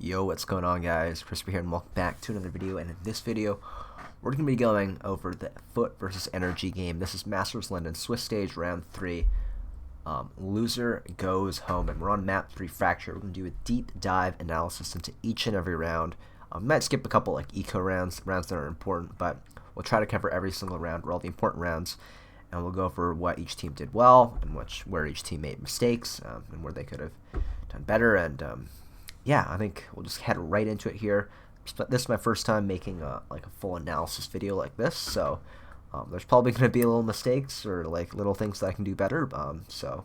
Yo, what's going on, guys? Crispy here, and welcome back to another video. And in this video, we're going to be going over the FUT versus NRG game. This is Masters London Swiss Stage Round 3. Loser goes home, and we're on Map 3 Fracture. We're going to do a deep dive analysis into each and every round. We might skip a couple like eco rounds that are important, but we'll try to cover every single round, or all the important rounds, and we'll go over what each team did well, and where each team made mistakes, and where they could have done better, and yeah, I think we'll just head right into it here. This is my first time making a full analysis video like this, so there's probably going to be little mistakes or like little things that I can do better. So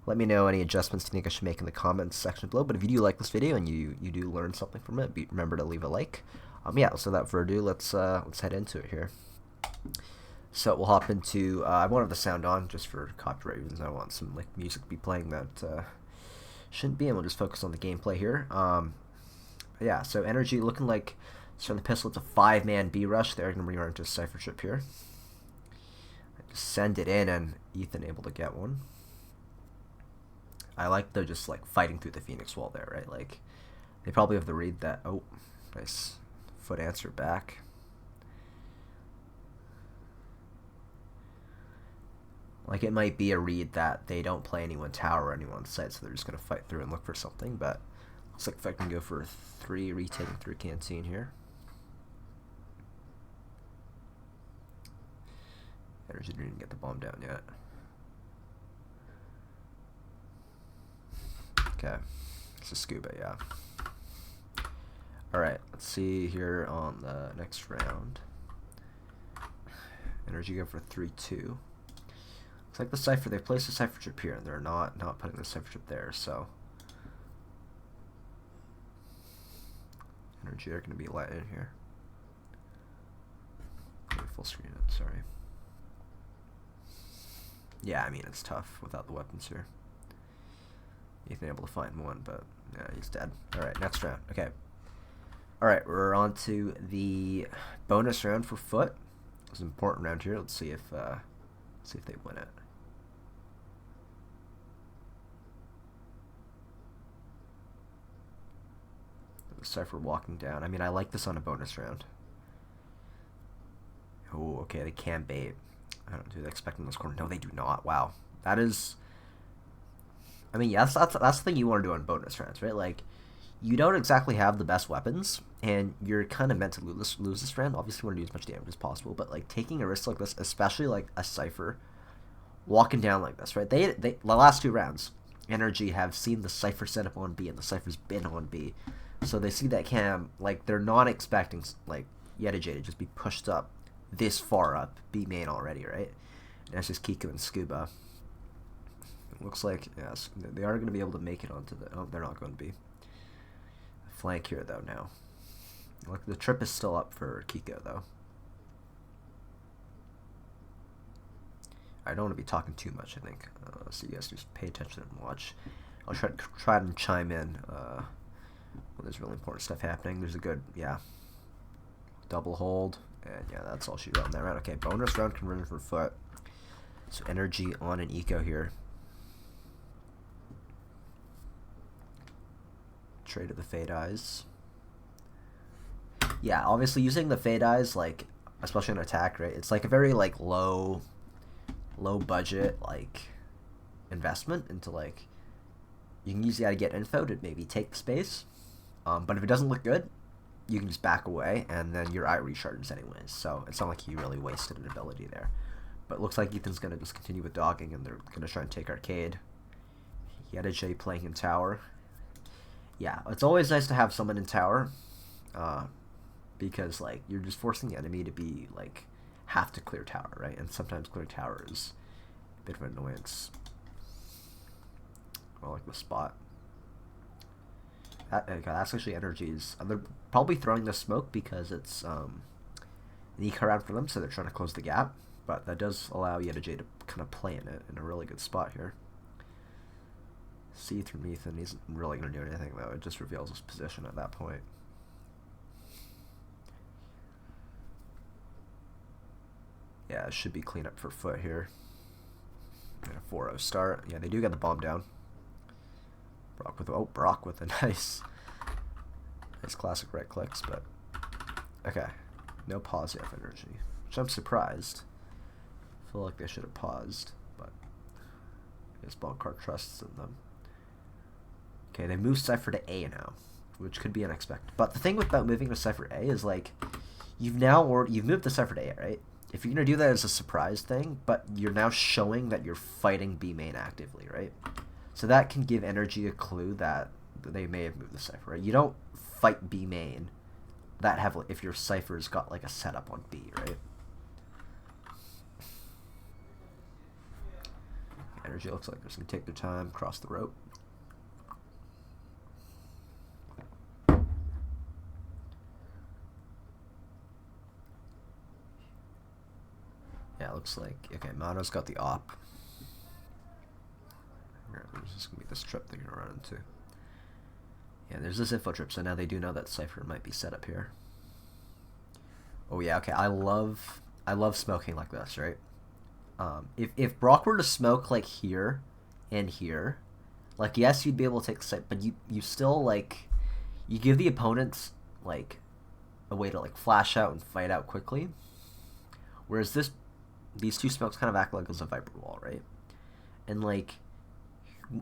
let me know any adjustments you think I should make in the comments section below. But if you do like this video and you do learn something from it, remember to leave a like. Yeah. So without further ado, let's head into it here. So we'll hop into. I won't have the sound on just for copyright reasons. I want some like music to be playing that. Shouldn't be, and we'll just focus on the gameplay here. Yeah, so NRG looking like starting the pistol. It's a 5-man B rush. They're going to run into a Cypher trip here. Just send it in, and Ethan able to get one. I like they're just like fighting through the Phoenix wall there, right? Like they probably have the read that. Oh, nice FUT answer back. Like, it might be a read that they don't play anyone tower or anyone site, so they're just going to fight through and look for something, but looks like if I can go for 3, retaking through Canteen here. NRG didn't get the bomb down yet. Okay, it's a scuba, yeah. Alright, let's see here on the next round. NRG go for 3-2. It's like the Cypher, they placed a Cypher chip here, and they're not putting the Cypher chip there, so NRG are going to be let in here. Full screen it, sorry. Yeah, I mean, it's tough without the weapons here. Ethan able to find one, but yeah, he's dead. Alright, next round. Okay. Alright, we're on to the bonus round for FUT. It's an important round here. Let's see if they win it. Cypher walking down. I mean, I like this on a bonus round. Oh, okay, they can bait. I don't do they expecting this corner? No, they do not. Wow, that is. I mean, yes, that's the thing you want to do on bonus rounds, right? Like, you don't exactly have the best weapons, and you're kind of meant to lose this round. Obviously, you want to do as much damage as possible, but like taking a risk like this, especially like a Cypher walking down like this, right? They the last 2 rounds, NRG have seen the Cypher set up on B, and the Cypher's been on B. So they see that cam, like, they're not expecting, like, J to just be pushed up this far up, B main already, right? And that's just Kiko and Scuba. It looks like, yes, they are going to be able to make it onto the, oh, they're not going to be. Flank here, though, now. Look, the trip is still up for Kiko, though. I don't want to be talking too much, I think. So you guys just pay attention and watch. I'll try to chime in, when there's really important stuff happening. There's a good, yeah, double hold, and yeah, that's all she wrote in that round. Okay, bonus round conversion for FUT. So NRG on an eco here. Trade of the Fade Eyes. Yeah, obviously using the Fade Eyes, like, especially in attack, right? It's like a very like low budget like investment into like you can use the to get info to maybe take the space. But if it doesn't look good, you can just back away, and then your eye recharges anyways. So it's not like you really wasted an ability there. But it looks like Ethan's going to just continue with dogging, and they're going to try and take Arcade. J playing in tower. Yeah, it's always nice to have someone in tower, because like you're just forcing the enemy to be like have to clear tower, right? And sometimes clear tower is a bit of an annoyance. I like the spot. That's actually NRG's. They're probably throwing the smoke because it's an eco round for them, so they're trying to close the gap. But that does allow J to kind of play in it in a really good spot here. See through Ethan, he's really going to do anything though. It just reveals his position at that point. Yeah, it should be cleanup for FUT here. And a 4-0 start. Yeah, they do get the bomb down. Brock with a nice It's classic right clicks, but okay. No pause yet for energy, which I'm surprised. I feel like they should have paused, but I guess Ballcard trusts in them. Okay, they moved Cypher to A now, which could be unexpected. But the thing about moving to Cypher A is like, you've moved the Cypher to A, right? If you're gonna do that as a surprise thing, but you're now showing that you're fighting B main actively, right? So that can give energy a clue that they may have moved the Cypher, right? You don't fight B main that heavily if your Cypher's got like a setup on B, right? Energy looks like they're just gonna take their time, cross the rope. Yeah, it looks like, okay, Mono's got the op. There's just gonna be this trip they're gonna run into. Yeah, there's this info trip, so now they do know that Cypher might be set up here. Oh yeah, okay, I love smoking like this, right? If Brock were to smoke like here and here, like yes, you'd be able to take the site, but you still like, you give the opponents like a way to like flash out and fight out quickly. Whereas these two smokes kind of act like as a Viper wall, right? And like,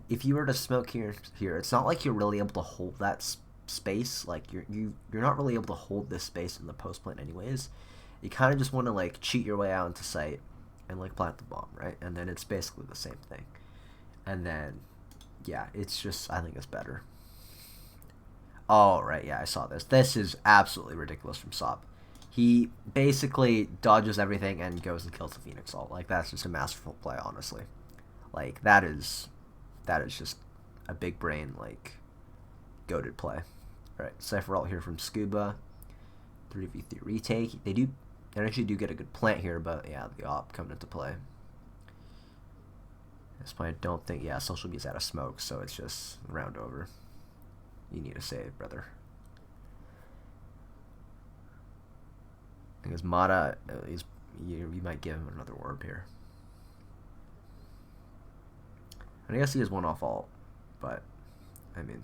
if you were to smoke here, it's not like you're really able to hold that space. Like you're not really able to hold this space in the post plant anyways. You kind of just want to like cheat your way out into sight and like plant the bomb, right? And then it's basically the same thing. And then, yeah, it's just, I think it's better. Oh right, yeah, I saw this. This is absolutely ridiculous from Sop. He basically dodges everything and goes and kills the Phoenix ult. Like, that's just a masterful play, honestly. Like, that is just a big brain, like, goated play. Alright, Cypher ult here from Scuba. 3v3 retake. Energy do get a good plant here, but yeah, the op coming into play. At this point, I don't think, yeah, Social B's out of smoke, so it's just round over. You need a save, brother. Because Mata, you might give him another orb here. And I guess he has one off ult, but I mean,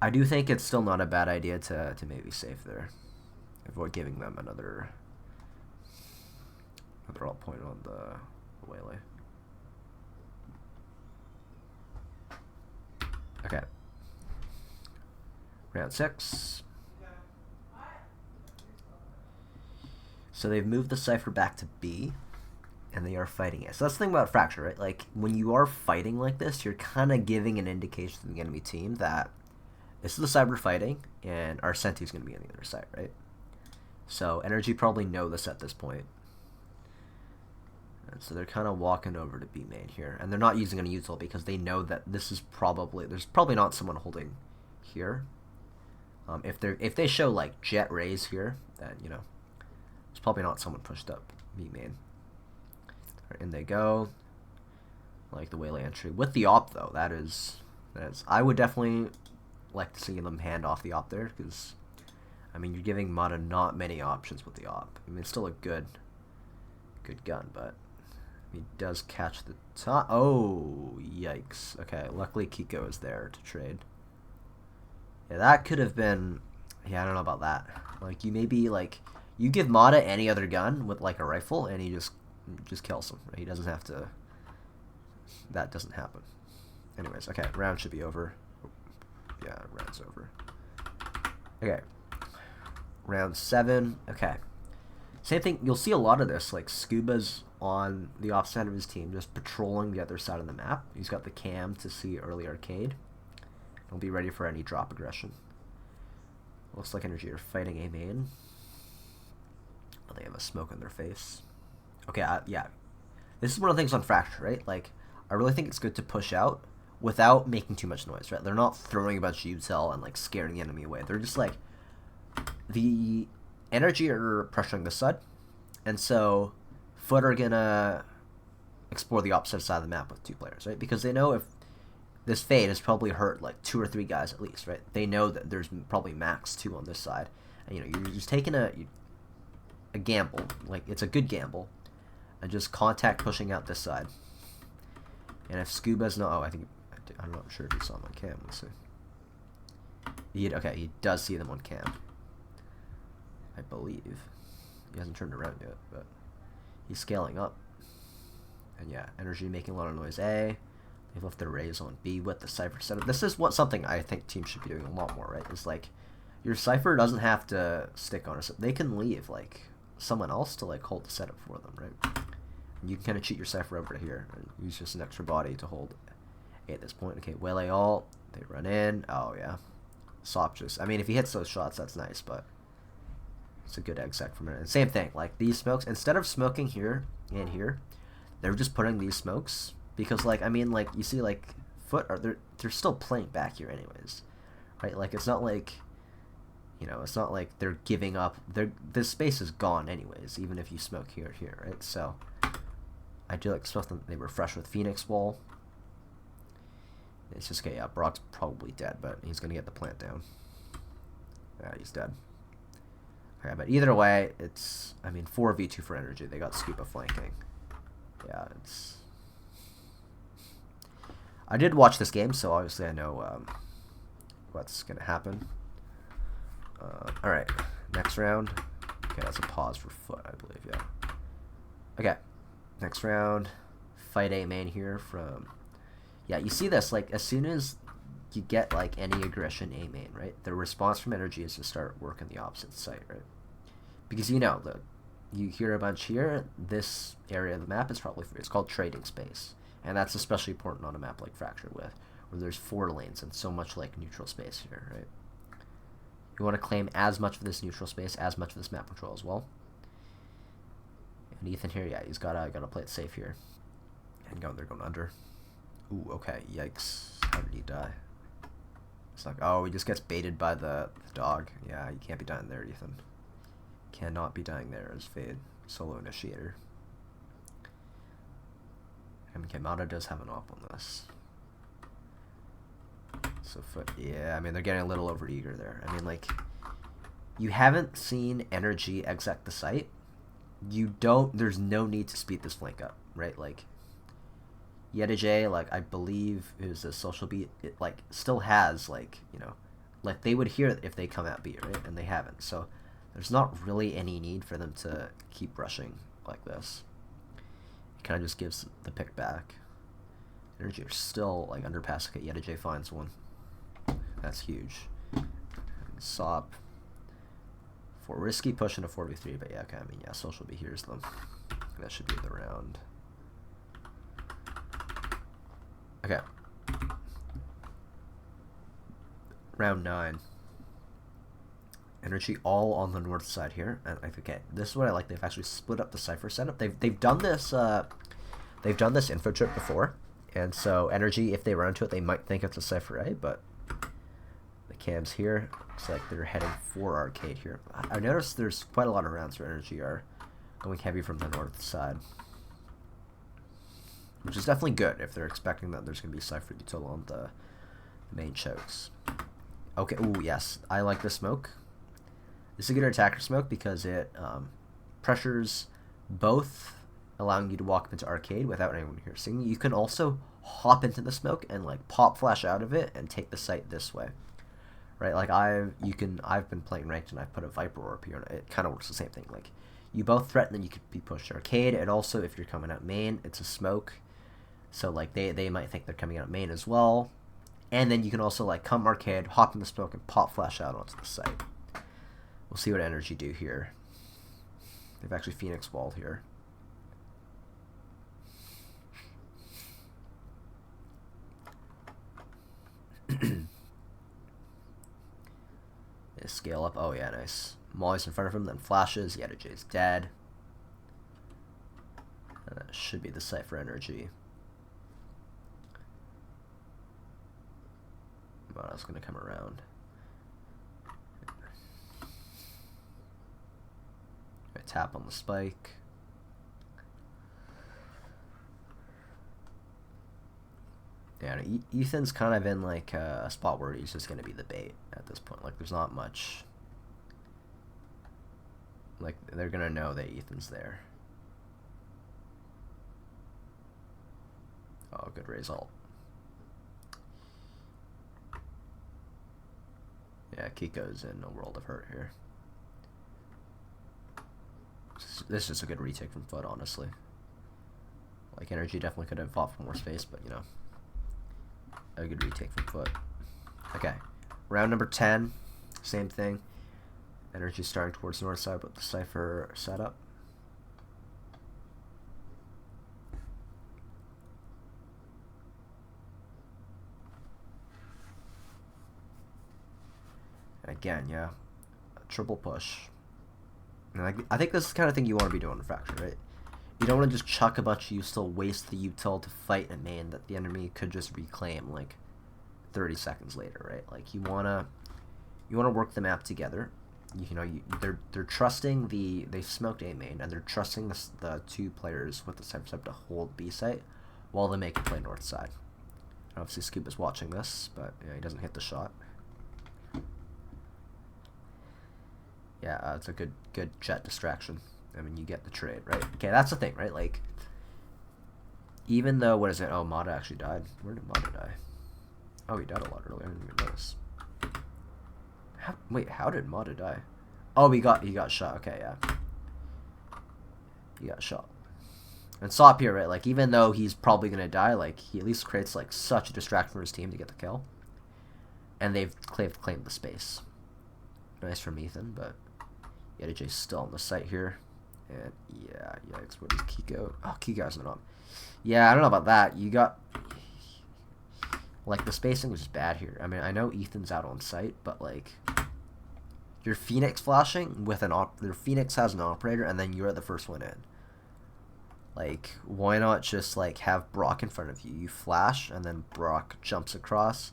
I do think it's still not a bad idea to maybe save there. Avoid giving them another ult point on the waylay. Okay. Round 6. So they've moved the Cypher back to B, and they are fighting it. So that's the thing about Fracture, right? Like, when you are fighting like this, you're kind of giving an indication to the enemy team that this is the side we're fighting, and our Senti's going to be on the other side, right? So Energy probably know this at this point. And so they're kind of walking over to B main here, and they're not using any util because they know that this is there's probably not someone holding here. If they show like Jet Rays here, then you know, it's probably not someone pushed up B main. Right, in they go. I like the waylay entry with the op though. That is I would definitely like to see them hand off the op there, because I mean, you're giving Mata not many options with the op. I mean, it's still a good gun, but he does catch the top. Oh, yikes. Okay, luckily Kiko is there to trade. Yeah, that could have been, yeah, I don't know about that. Like, you maybe, like, you give Mata any other gun with, like, a rifle, and he just kills him. Right? He doesn't have to, that doesn't happen. Anyways, okay, round should be over. Yeah, round's over. Okay. Round 7. Okay. Same thing. You'll see a lot of this. Like, Scuba's on the offside of his team, just patrolling the other side of the map. He's got the cam to see early arcade. He'll be ready for any drop aggression. Looks like Energy are fighting A main. Oh, they have a smoke on their face. Okay, yeah. This is one of the things on Fracture, right? Like, I really think it's good to push out without making too much noise, right? They're not throwing a bunch of util and, like, scaring the enemy away. They're just, like, the Energy are pressuring this side, and so FUT are gonna explore the opposite side of the map with 2 players, right? Because they know if this fade has probably hurt like 2 or 3 guys at least, right? They know that there's probably max 2 on this side, and you know, you're just taking a gamble, like it's a good gamble, and just contact pushing out this side. And if Scuba's not, I'm not sure if he saw my cam. Let's see. Okay, he does see them on cam. I believe. He hasn't turned around yet, but he's scaling up. And yeah, NRG making a lot of noise. A. They've left their Rays on B with the Cypher setup. This is something I think teams should be doing a lot more, right? Is like, your Cypher doesn't have to stick on us. They can leave, like, someone else to, like, hold the setup for them, right? And you can kind of cheat your Cypher over to here and use just an extra body to hold A at this point. Okay, Waylay all. They run in. Oh, yeah. Sop just... I mean, if he hits those shots, that's nice, but it's a good exec from it. And same thing, like, these smokes, instead of smoking here and here, they're just putting these smokes, because, like, I mean, like, you see, like, FUT, they're still playing back here anyways, right? Like, it's not like, you know, it's not like they're giving up. This space is gone anyways, even if you smoke here, right? So, I do like stuff that they refresh with Phoenix Wall. It's just, okay, yeah, Brock's probably dead, but he's going to get the plant down. Yeah, he's dead. Okay, but either way, it's, I mean, 4v2 for NRG. They got Scuba flanking. Yeah, it's... I did watch this game, so obviously I know what's going to happen. Alright, next round. Okay, that's a pause for FUT, I believe, yeah. Okay, next round. Fight A main here from... Yeah, you see this, like, as soon as you get, like, any aggression A main, right? The response from NRG is to start working the opposite side, right? Because, you know, you hear a bunch here, this area of the map is probably free. It's called trading space. And that's especially important on a map like Fracture where there's 4 lanes and so much, like, neutral space here, right? You want to claim as much of this neutral space, as much of this map control as well. And Ethan here, yeah, he's gotta play it safe here. And they're going under. Ooh, okay, yikes. How did he die? It's like, oh, he just gets baited by the dog. Yeah, you can't be dying there, Ethan. Cannot be dying there as Fade. Solo initiator. And Kamada does have an op on this. So FUT, yeah, I mean, they're getting a little overeager there. I mean, like, you haven't seen NRG exec the site. There's no need to speed this flank up, right? Like, Yeta J, like, I believe it was a social beat, it, like, still has, like, you know, like, they would hear it if they come at B, right? And they haven't. So, there's not really any need for them to keep rushing like this. It kind of just gives the pick back. NRG are still, like, underpass. Okay, Yeta J finds one. That's huge. Sop. For risky push into 4v3, but yeah, okay, I mean, yeah, social B hears them. That should be the round. Okay. Round 9. NRG all on the north side here. And okay, this is what I like. They've actually split up the Cypher setup. They've done this info trip before, and so NRG, if they run into it, they might think it's a Cypher A, but the cams here looks like they're heading for arcade here. I noticed there's quite a lot of rounds where NRG are going heavy from the north side, which is definitely good if they're expecting that there's going to be Cypher util on the main chokes. Okay, ooh, yes, I like this smoke. This is a good attacker smoke because it pressures both, allowing you to walk up into arcade without anyone here seeing you. You can also hop into the smoke and, like, pop flash out of it and take the site this way, right? Like, I've been playing ranked and I've put a Viper Orb here, and it kind of works the same thing. Like, you both threaten that you could be pushed to arcade, and also if you're coming out main, it's a smoke, so, like, they might think they're coming out main as well, and then you can also, like, come arcade, hop in the smoke, and pop flash out onto the site. We'll see what NRG do here. They've actually Phoenix walled here. They scale up. Oh, yeah, nice. Molly's in front of him, then flashes. Yeta J's dead. And that should be the site for NRG. Mata's going to come around. Tap on the spike. Yeah, Ethan's kind of in, like, a spot where he's just going to be the bait at this point. Like, there's not much. Like, they're going to know that Ethan's there. Oh, good result. Yeah, Kiko's in a world of hurt here. This is a good retake from FUT, honestly. Like, NRG definitely could have fought for more space, but, you know, a good retake from FUT. Okay, round number 10, same thing. NRG starting towards the north side with the Cypher setup. And again, yeah, a triple push. And I think this is the kind of thing you want to be doing in Fracture, right? You don't want to just chuck a bunch of util, waste the util to fight a main that the enemy could just reclaim like 30 seconds later, right? Like you wanna work the map together. You know, they're trusting they smoked A main and they're trusting the two players with the Cypher sub to hold B site while they make a play north side. Obviously, Scoop is watching this, but yeah, he doesn't hit the shot. Yeah, it's a good jet distraction. I mean, you get the trade, right? Okay, that's the thing, right? Like, even though, what is it? Oh, Mata actually died. Where did Mata die? Oh, he died a lot earlier. I didn't even notice. Wait, how did Mata die? Oh, he got shot. Okay, yeah. He got shot. And Sop here, right? Like, even though he's probably gonna die, like, he at least creates, like, such a distraction for his team to get the kill. And they've claimed the space. Nice from Ethan, but Yedijay's still on the site here. And yeah, yikes, what is Kiko? Oh, Kiko's not on. Yeah, I don't know about that. You got, like, the spacing was just bad here. I mean, I know Ethan's out on site, but like, you're Phoenix flashing with your Phoenix has an operator, and then you're the first one in. Like, why not just like have Brock in front of you? You flash, and then Brock jumps across,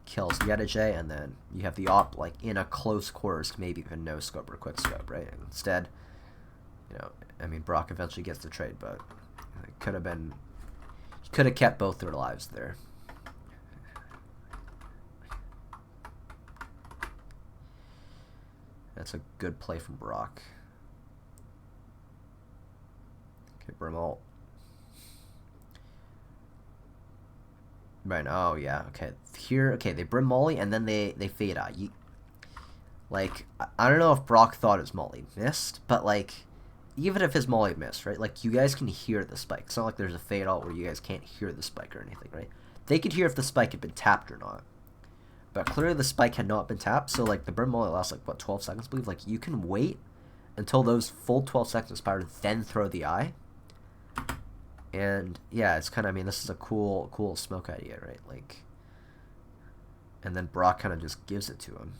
kills Yedijay, and then you have the op like in a close quarters, maybe even no scope or quick scope, right? And instead, you know, I mean, Brock eventually gets the trade, but it could have been, he could have kept both their lives there. That's a good play from Brock. Okay, Brimalt. Right, oh yeah, okay. Here, okay, they brim Molly and then they fade out. Like, I don't know if Brock thought his Molly missed, but like, even if his Molly missed, right? Like, you guys can hear the spike. It's not like there's a fade out where you guys can't hear the spike or anything, right? They could hear if the spike had been tapped or not. But clearly the spike had not been tapped, so like the brim Molly lasts like, what, 12 seconds, I believe? Like, you can wait until those full 12 seconds expire, then throw the eye. And yeah, it's kind of, I mean, this is a cool smoke idea, right? Like, and then Brock kind of just gives it to him.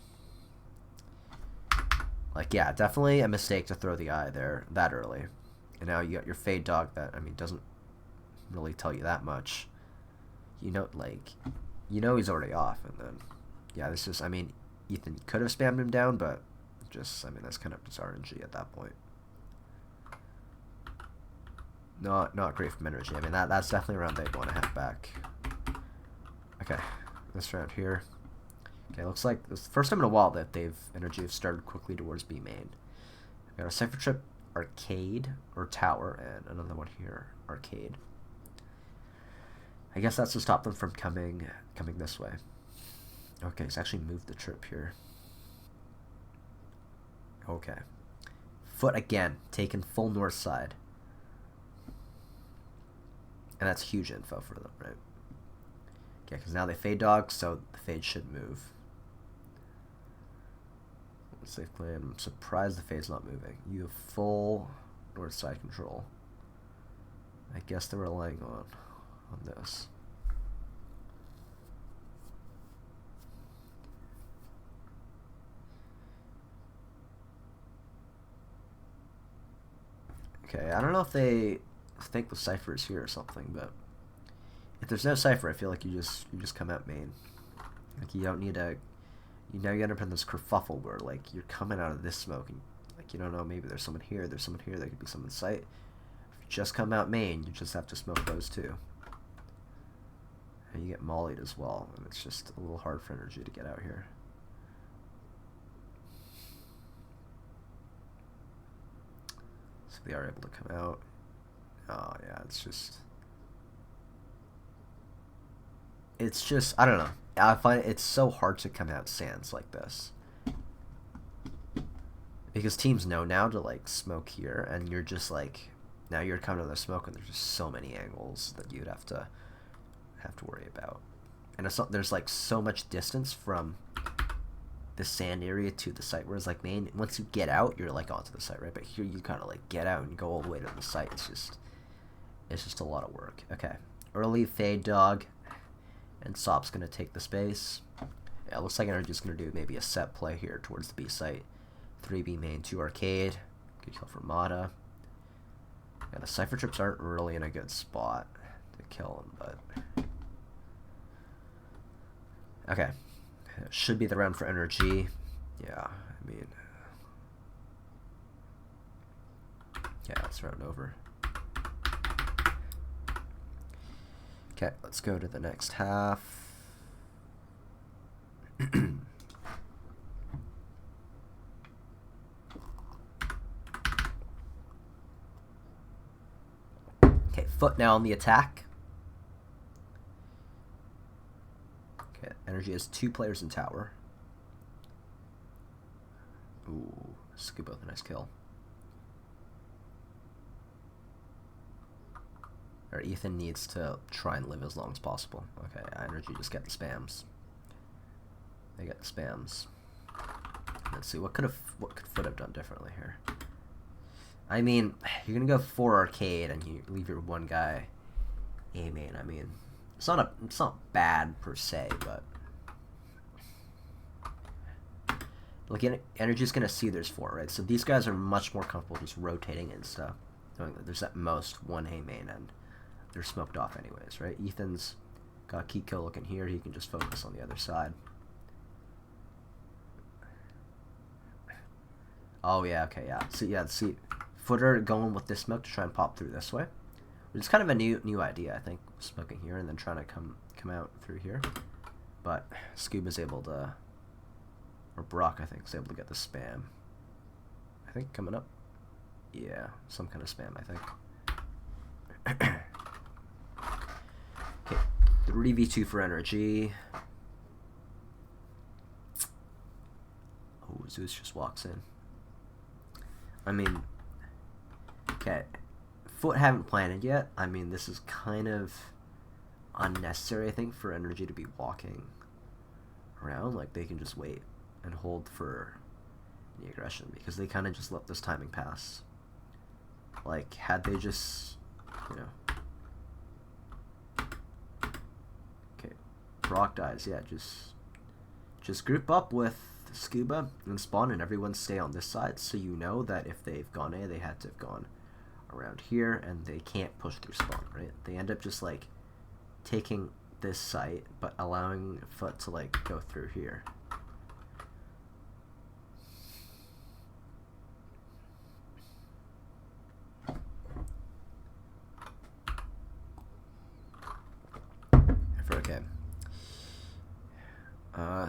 Like, yeah, definitely a mistake to throw the eye there that early. And now you got your fade dog that, I mean, doesn't really tell you that much. You know, like, you know he's already off, and then, yeah, this is, I mean, Ethan could have spammed him down, but just, I mean, that's kind of just RNG at that point. Not great from NRG. I mean, that's definitely a round they'd want to have back. Okay, this round here. Okay, looks like it's the first time in a while that NRG have started quickly towards B main. We've got a Cypher Trip Arcade or Tower, and another one here, Arcade. I guess that's to stop them from coming this way. Okay, he's actually moved the trip here. Okay. FUT again, taking full north side. And that's huge info for them, right? Okay, because now they fade dog, so the fade should move. Safe claim. I'm surprised the fade's not moving. You have full north side control. I guess they're relying on this. Okay, I don't know if they think the Cypher is here or something, but if there's no Cypher, I feel like you just come out main. Like, you don't need to, you end up in this kerfuffle where like you're coming out of this smoke and like you don't know, maybe there's someone here, there could be someone in sight. If you just come out main, you just have to smoke those two. And you get mollied as well, and it's just a little hard for NRG to get out here. So they are able to come out. Oh yeah, it's just, it's just, I don't know. I find it's so hard to come out sands like this. Because teams know now to, like, smoke here, and you're just, like, now you're coming to the smoke, and there's just so many angles that you'd have to worry about. And it's not, there's, like, so much distance from the sand area to the site, whereas, like, once you get out, you're, like, onto the site, right? But here you kind of, like, get out and go all the way to the site. It's just a lot of work. Okay. Early Fade Dog, and Sop's going to take the space. Yeah, it looks like NRG's going to do maybe a set play here towards the B site. 3B main, 2 arcade. Good kill for Mata. Yeah, the Cypher Trips aren't really in a good spot to kill him, but... Okay. Should be the round for NRG. Yeah, I mean... Yeah, it's round over. Okay, let's go to the next half. Okay, FUT now on the attack. Okay, NRG has 2 players in tower. Ooh, Scuba with a nice kill. Or Ethan needs to try and live as long as possible. Okay, NRG just get the spams. They get the spams. Let's see, what could FUT have done differently here? I mean, you're gonna go 4 arcade and you leave your one guy A main. I mean, it's not bad per se, but like NRG's gonna see there's 4, right? So these guys are much more comfortable just rotating and stuff. Knowing that there's at most 1 A main and they're smoked off anyways, right? Ethan's got key kill looking here. He can just focus on the other side. Oh yeah, okay, yeah. So yeah, see, Footer going with this smoke to try and pop through this way, which is kind of a new idea, I think. Smoking here and then trying to come out through here, but Scuba's able to, or Brock I think is able to get the spam. I think coming up, yeah, some kind of spam I think. Okay, 3v2 for NRG. Oh, Zeus just walks in. I mean, okay, FUT haven't planted yet. I mean, this is kind of unnecessary, I think, for NRG to be walking around. Like, they can just wait and hold for the aggression, because they kind of just let this timing pass. Like, had they just, you know... Okay, Brock dies, yeah, just group up with Scuba and spawn, and everyone stay on this side, so you know that if they've gone A, they had to have gone around here, and they can't push through spawn, right? They end up just, like, taking this site, but allowing FUT to, like, go through here. Okay.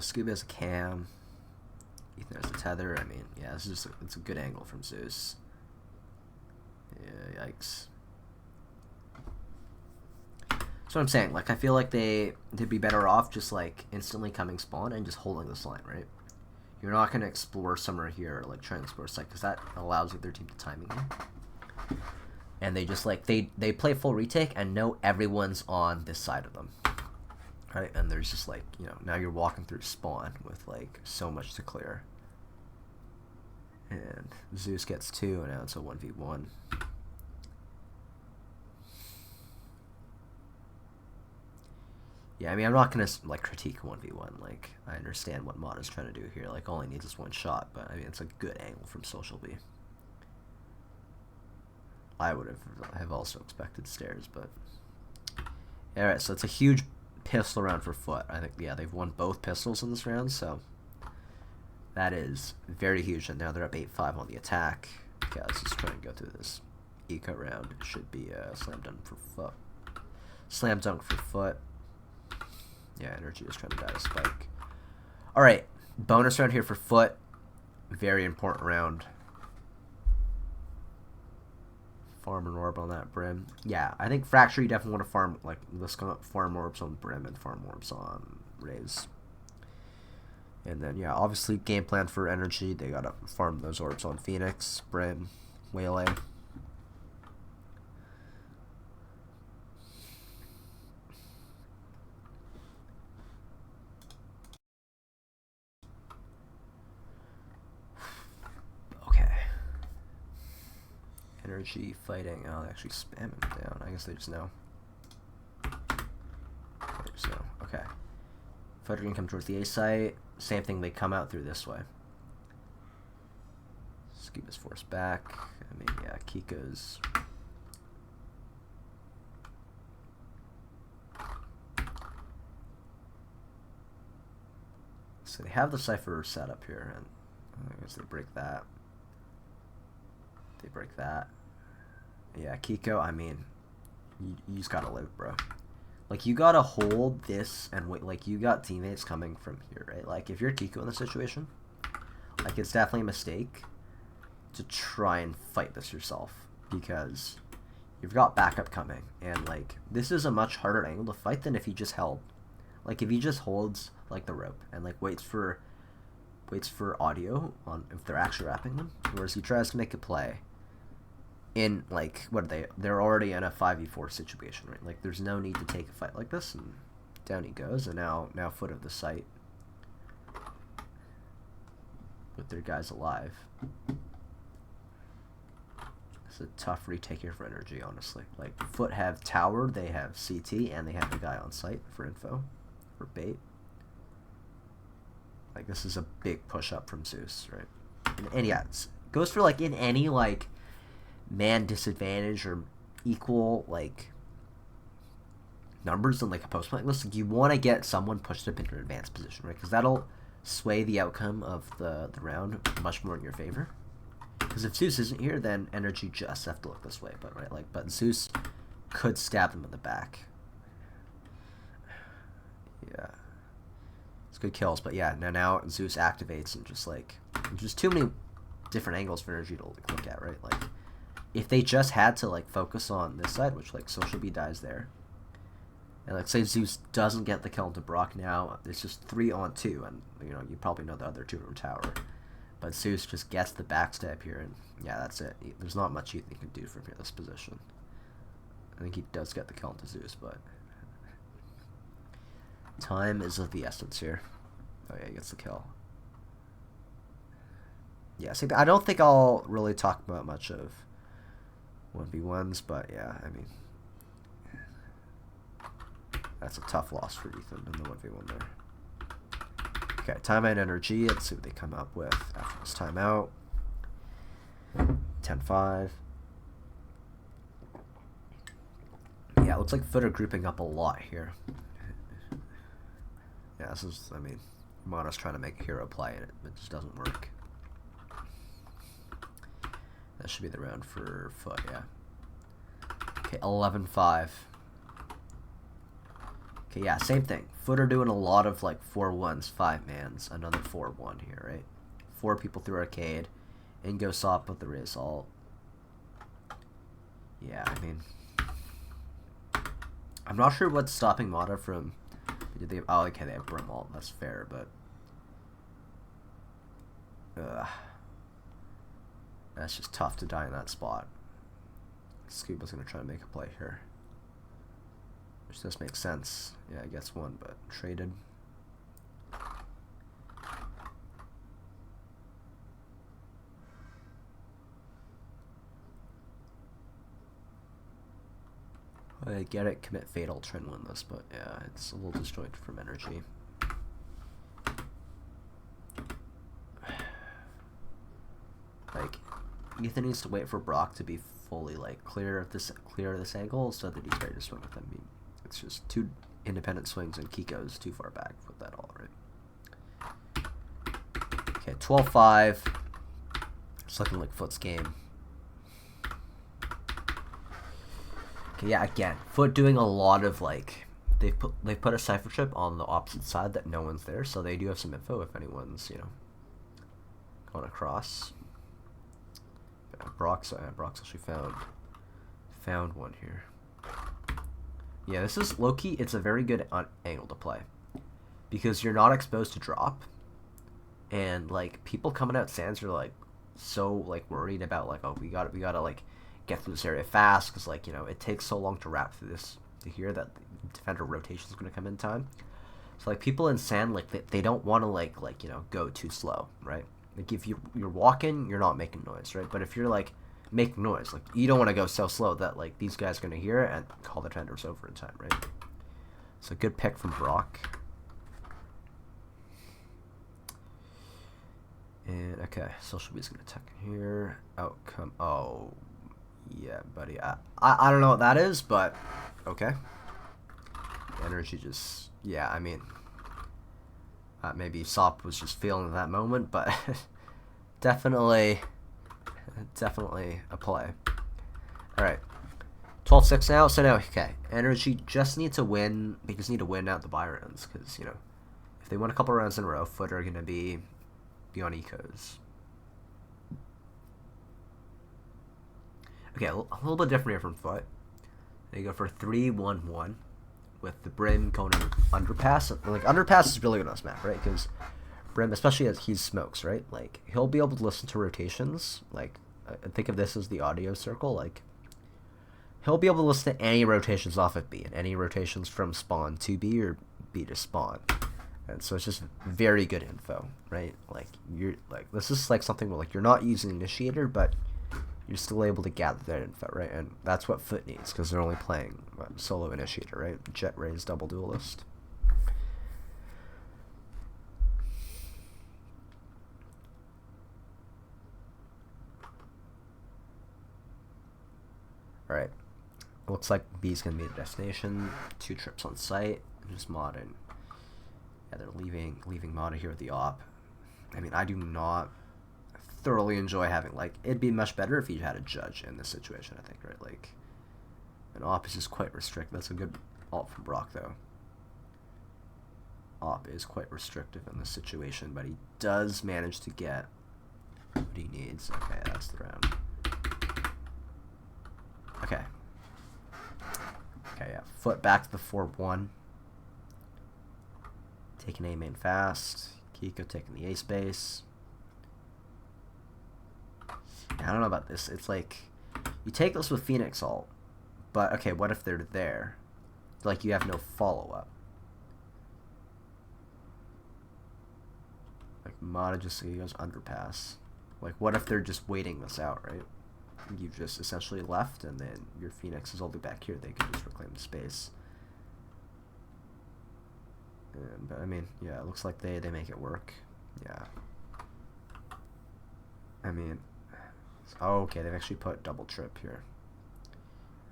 Scuba has a cam. Ethan has a tether. I mean, yeah, this is it's a good angle from Zeus. Yeah, yikes. That's what I'm saying. Like, I feel like they'd be better off just, like, instantly coming spawn and just holding this line, right? You're not going to explore somewhere here, or, like, try and explore a site, because that allows the other team to timing you. And they just, like, they play full retake and know everyone's on this side of them. Right? And there's just, like, you know, now you're walking through spawn with, like, so much to clear. And Zeus gets 2, and now it's a 1v1. Yeah, I mean, I'm not going to, like, critique 1v1. Like, I understand what Mod is trying to do here. Like, all he needs is 1 shot, but, I mean, it's a good angle from Social B. I would have also expected stairs, but... Alright, so it's a huge pistol round for FUT. I think, yeah, they've won both pistols in this round, so... That is very huge, and now they're up 8-5 on the attack. Okay, let's just try and go through this eco round. It should be a slam dunk for FUT. Slam dunk for FUT. Yeah, NRG is trying to die a spike. Alright, bonus round here for FUT. Very important round. Farm an orb on that brim. Yeah, I think Fracture, you definitely want to farm, like, let's go farm orbs on brim and farm orbs on Raze. And then, yeah, obviously game plan for NRG, they gotta farm those orbs on Phoenix, brim, Waylay. NRG fighting. Oh, they actually spam him down. I guess they just know. They just know. Okay. Fighter can come towards the A site. Same thing, they come out through this way. Scoop his force back. I mean, yeah, Kiko's. So they have the Cypher set up here, and I guess they break that. They break that. Yeah, Kiko, I mean, you just gotta live, bro. Like, you gotta hold this and wait. Like, you got teammates coming from here, right? Like, if you're Kiko in this situation, like, it's definitely a mistake to try and fight this yourself, because you've got backup coming, and, like, this is a much harder angle to fight than if he just held. Like, if he just holds, like, the rope and, like, waits for audio on if they're actually wrapping them, whereas he tries to make a play in, like, what are they're already in a 5v4 situation, right? Like, there's no need to take a fight like this, and down he goes, and now FUT of the site with their guys alive. It's a tough retake here for NRG, honestly. Like, FUT have tower, they have CT, and they have the guy on site for info, for bait. Like, this is a big push up from Zeus, right? And yeah, it goes for, like, in any, like, man disadvantage or equal, like, numbers in, like, a post-play like this. Like, you want to get someone pushed up into an advanced position, right? Because that'll sway the outcome of the round much more in your favor. Because if Zeus isn't here, then NRG just have to look this way, but, right, like, but Zeus could stab them in the back. Yeah. It's good kills, but yeah, now Zeus activates and just, like, there's too many different angles for NRG to look at, right? Like, if they just had to, like, focus on this side, which, like, Social B dies there, and, like, say Zeus doesn't get the kill into Brock now, it's just 3-on-2, and, you know, you probably know the other two from tower, but Zeus just gets the backstep here, and yeah, that's it. There's not much Ethan can do from here, this position. I think he does get the kill into Zeus, but time is of the essence here. Oh yeah, he gets the kill. Yeah, so I don't think I'll really talk about much of 1v1s, but yeah, I mean, that's a tough loss for Ethan in the 1v1 there. Okay, timeout NRG. Let's see what they come up with after this timeout. 10-5. Yeah, it looks like FUT are grouping up a lot here. Yeah, this is, I mean, Mono's trying to make a hero play and it just doesn't work. That should be the round for FUT, yeah. Okay, 11-5. Okay, yeah, same thing. FUT are doing a lot of, like, 4-1s, 5-mans, another 4-1 here, right? 4 people through arcade, and go sop with the result. Yeah, I mean, I'm not sure what's stopping Mata from. Did they? Oh, okay, they have Brimalt. That's fair, but that's just tough to die in that spot. Scuba's gonna try to make a play here, which does make sense. Yeah, I guess one, but traded. I get it, commit fatal, try and win this, but yeah, it's a little disjointed from NRG. Like, Ethan needs to wait for Brock to be fully, like, clear of this angle so that he's ready to swing with him. I mean, it's just 2 independent swings and Kiko's too far back with that all, right? Okay, 12-5. It's looking like FUT's game. Yeah, again, FUT doing a lot of, like, they put a cipher chip on the opposite side that no one's there, so they do have some info if anyone's, you know, going across. Yeah, Brock's actually found Found one here. Yeah, this is low-key. It's a very good angle to play because you're not exposed to drop, and like people coming out stands are like so like worried about like, oh, we gotta like get through this area fast because like, you know, it takes so long to wrap through this to here that the defender rotation is going to come in time. So like people in sand, like they don't want to like you know, go too slow, right? Like if you're walking, you're not making noise, right? But if you're like making noise, like you don't want to go so slow that like these guys are going to hear it and call the defenders over in time, right? So good pick from Brock. And okay, social media's going to attack here. Outcome. Oh, yeah, buddy. I don't know what that is, but okay. Energy just, yeah, I mean, maybe Sop was just feeling at that moment, but definitely a play. All right, 12-6 now. So now, okay, Energy just need to win. They just need to win out the buy rounds because, you know, if they win a couple rounds in a row, FUT are gonna be on ecos. Okay, a little bit different here from FUT. They go for 3-1-1. With the Brim going underpass. Like, underpass is really good on this map, right? Because Brim, especially as he smokes, right? Like, he'll be able to listen to rotations. Like, think of this as the audio circle. Like, he'll be able to listen to any rotations off of B and any rotations from spawn to B or B to spawn. And so it's just very good info, right? Like, you're like, this is like something where like you're not using initiator, but you're still able to gather that info, right? And that's what FUT needs because they're only playing solo initiator, right? Jet Rays double duelist. All right, looks like B's gonna be the destination. 2 trips on site. Just modding. Yeah, they're leaving Moda here with the op. I mean, I do not thoroughly enjoy having, like, it'd be much better if you had a judge in this situation, I think, right? Like, an op is just quite restricted. That's a good alt from Brock, though. Op is quite restrictive in this situation, but he does manage to get what he needs. Okay, that's the round. Okay. Okay, yeah. FUT back to the 4-1. Taking A main fast. Kiko taking the A space. I don't know about this. It's like, you take this with Phoenix ult, but okay, what if they're there? Like, you have no follow-up. Like, Mata just goes underpass. Like, what if they're just waiting this out, right? You've just essentially left, and then your Phoenix is all the way back here. They could just reclaim the space. But, I mean, yeah, it looks like they make it work. Yeah. I mean, oh, okay, they've actually put double trip here.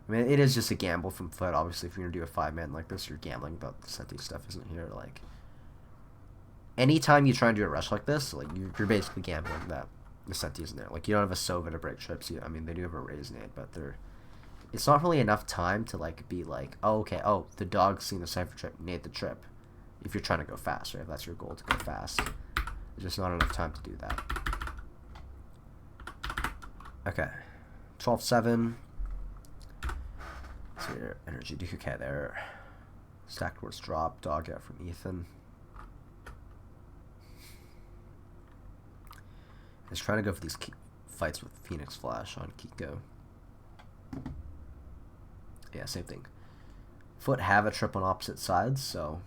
I mean, it is just a gamble from FUT. Obviously, if you're going to do a 5-man like this, you're gambling, but the Senti stuff isn't here. Like, anytime you try and do a rush like this, like, you're basically gambling that the Senti isn't there. Like, you don't have a Sova to break trips. I mean, they do have a Raze nade, but it's not really enough time to, like, be like, oh, okay, oh, the dog's seen the Cypher trip, nade the trip. If you're trying to go fast, right? If that's your goal, to go fast. There's just not enough time to do that. Okay. 12-7. So your Energy DQK there. Stacked Wars drop. Dog out from Ethan. He's trying to go for these fights with Phoenix Flash on Kiko. Yeah, same thing. FUT have a trip on opposite sides, so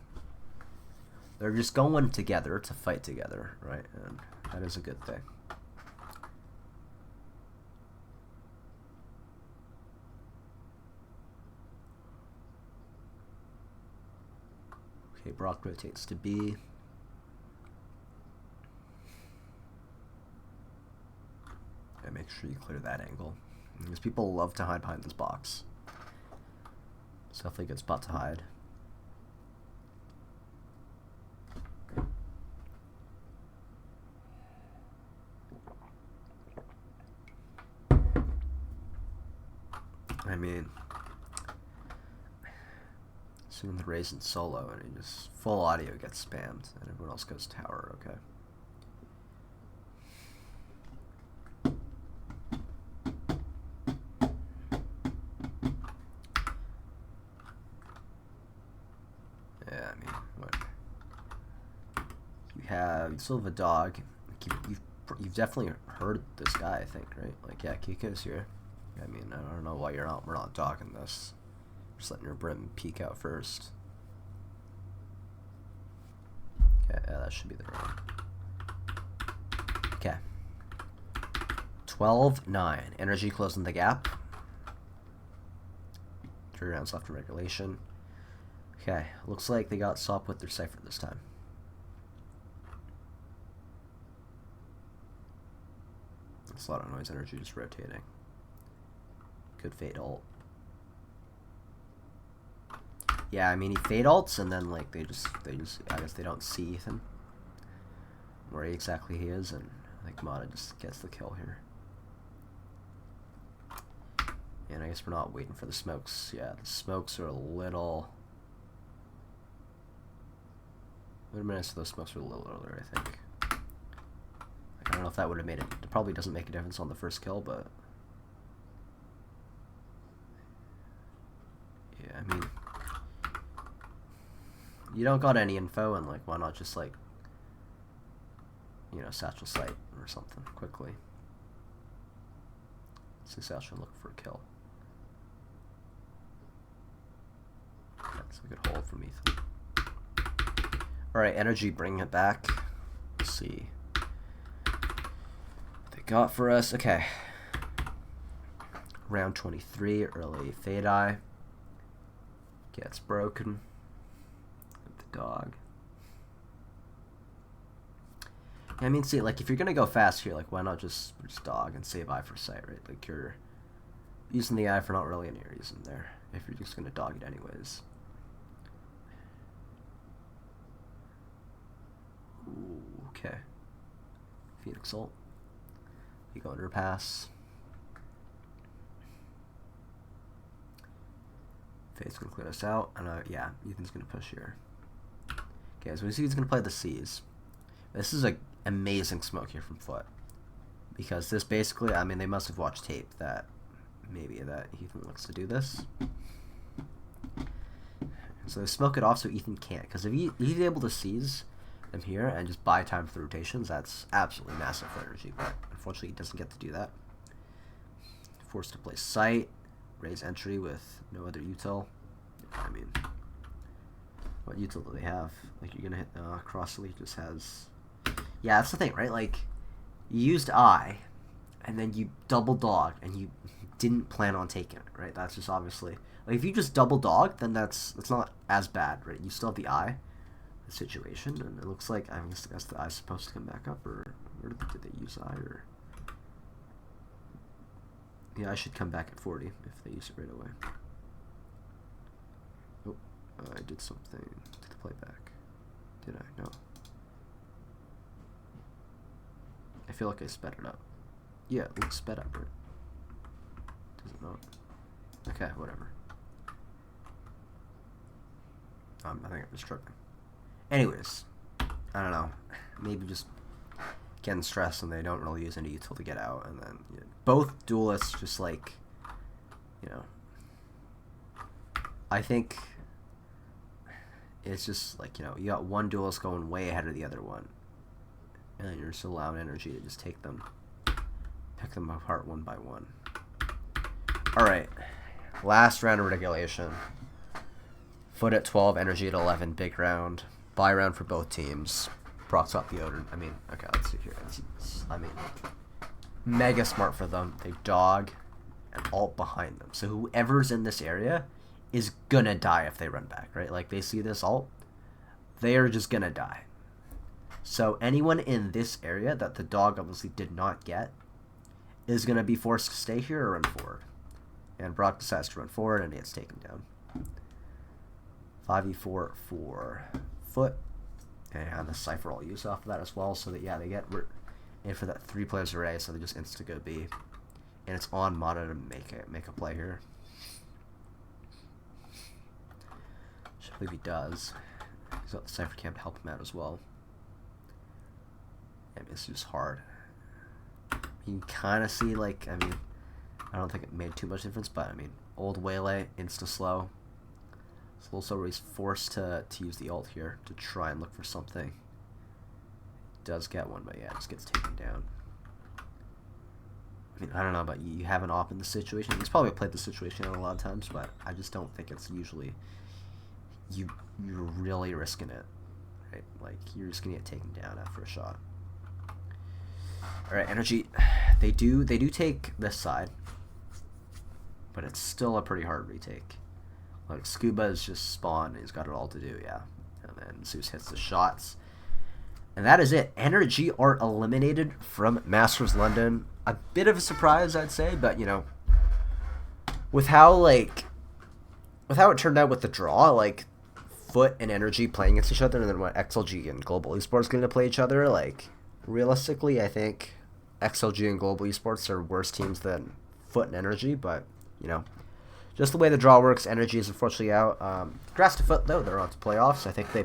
they're just going together to fight together, right? And that is a good thing. Okay, Brock rotates to B. And make sure you clear that angle, because people love to hide behind this box. It's definitely a good spot to hide. I mean, assuming the Ryzen solo and he just full audio gets spammed and everyone else goes tower, okay. you still have a dog. You've definitely heard this guy, I think, right? Like, yeah, Kiko's here. I mean, I don't know why we're not dogging this. Just letting your brim peek out first. Okay, yeah, that should be the round. Okay. 12-9. NRG closing the gap. 3 rounds left in regulation. Okay, looks like they got Sop with their Cypher this time. That's a lot of noise. NRG just rotating. Good fade ult. Yeah, I mean, he fade ults and then like they just I guess they don't see Ethan where exactly he is, and I think Mata just gets the kill here. And I guess we're not waiting for the smokes. Yeah, the smokes are a little. Wait a minute, so those smokes are a little earlier, I think. I don't know if that would have made it. It probably doesn't make a difference on the first kill, but yeah, I mean, you don't got any info, and like, why not just like, you know, satchel sight or something quickly. See satchel look for a kill. That's a good hold from Ethan. All right, NRG bringing it back. Let's see what they got for us. Okay, round 23, early fade eye gets broken. The dog. Yeah, I mean, see, like, if you're gonna go fast here, like, why not just dog and save eye for sight, right? Like, you're using the eye for not really any reason there if you're just gonna dog it anyways. Ooh, okay. Phoenix ult. You go under pass. Fade's gonna clear us out, and yeah, Ethan's gonna push here. Okay, so we see he's gonna play the C's. This is a amazing smoke here from FUT, because this basically, I mean, they must have watched tape that maybe that Ethan looks to do this. So they smoke it off so Ethan can't, because if he's able to seize them here and just buy time for the rotations, that's absolutely massive for NRG, but unfortunately he doesn't get to do that. Forced to play sight, raise entry with no other util. I mean, what util do they have? Like, you're gonna hit cross elite just has. Yeah, that's the thing, right? Like, you used eye, and then you double dog, and you didn't plan on taking it, right? That's just obviously, like, if you just double dog, then that's not as bad, right? You still have the eye situation, and it looks like, I guess the eye's supposed to come back up, or did they use eye, or yeah, I should come back at 40 if they use it right away. Oh, I did something to the playback. Did I? No. I feel like I sped it up. Yeah, it looks sped up, right? Does it not? Okay, whatever. I think I'm just tripping. Anyways, I don't know. Maybe just getting stressed and they don't really use any util to get out, and then both duelists just like, you know, I think it's just like, you know, you got one duelist going way ahead of the other one, and then you're just allowing NRG to just take them, pick them apart one by one. All right, last round of regulation. FUT at 12, NRG at 11, big round, buy round for both teams. Brock's up the Odin. I mean, okay, let's see here. I mean, mega smart for them. They dog and ult behind them. So whoever's in this area is gonna die if they run back, right? Like, they see this ult, they are just gonna die. So anyone in this area that the dog obviously did not get is gonna be forced to stay here or run forward. And Brock decides to run forward, and he gets taken down. 5v4 for FUT. And the Cypher all use off of that as well, so that, yeah, they get in for that 3 players array, so they just insta go B. And it's on Mata to make a play here. Should believe he does. He's got the Cypher camp to help him out as well. I mean, it's just hard. You can kind of see, like, I mean, I don't think it made too much difference, but I mean, old Waylay, insta slow. So also he's forced to use the ult here to try and look for something. does get one, but yeah, just gets taken down. I mean, I don't know about you. You have an op in the situation. He's probably played the situation a lot of times, but I just don't think it's usually you're really risking it, right? Like, you're just gonna get taken down after a shot. All right, NRG, they do take this side, but it's still a pretty hard retake. Like, Scuba is just spawned. He's got it all to do, yeah. And then Zeus hits the shots. And that is it. NRG are eliminated from Masters London. A bit of a surprise, I'd say, but, you know, with how it turned out with the draw, like, FUT and NRG playing against each other, and then what XLG and Global Esports going to play each other, like, realistically, I think XLG and Global Esports are worse teams than FUT and NRG, but, you know, just the way the draw works, NRG is unfortunately out. Congrats to FUT, though. They're on to playoffs. I think they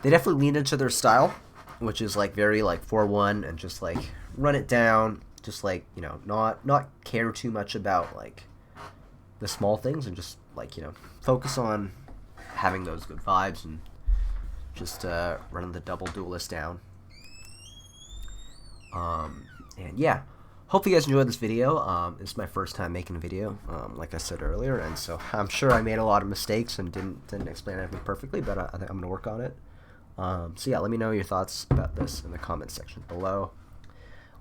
definitely leaned into their style, which is, like, very, like, 4-1 and just, like, run it down, just, like, you know, not care too much about, like, the small things, and just, like, you know, focus on having those good vibes and just running the double duelist down. And yeah, hope you guys enjoyed this video. It's my first time making a video, like I said earlier, and so I'm sure I made a lot of mistakes and didn't explain everything perfectly, but I think I'm gonna work on it. So yeah, let me know your thoughts about this in the comment section below.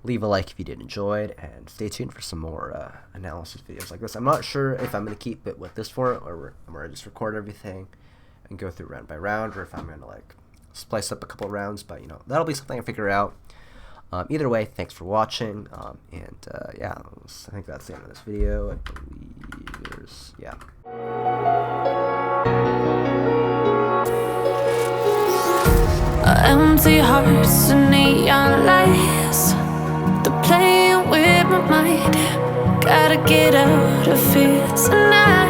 Leave a like if you did enjoy it, and stay tuned for some more analysis videos like this. I'm not sure if I'm going to keep it with this format, or I'm going to just record everything and go through round by round, or if I'm going to, like, splice up a couple rounds, but, you know, that'll be something I figure out. Either way, thanks for watching, and yeah, I think that's the end of this video. I believe there's, yeah. Empty hearts and neon lights, they're playing with my mind. Gotta get out of here tonight.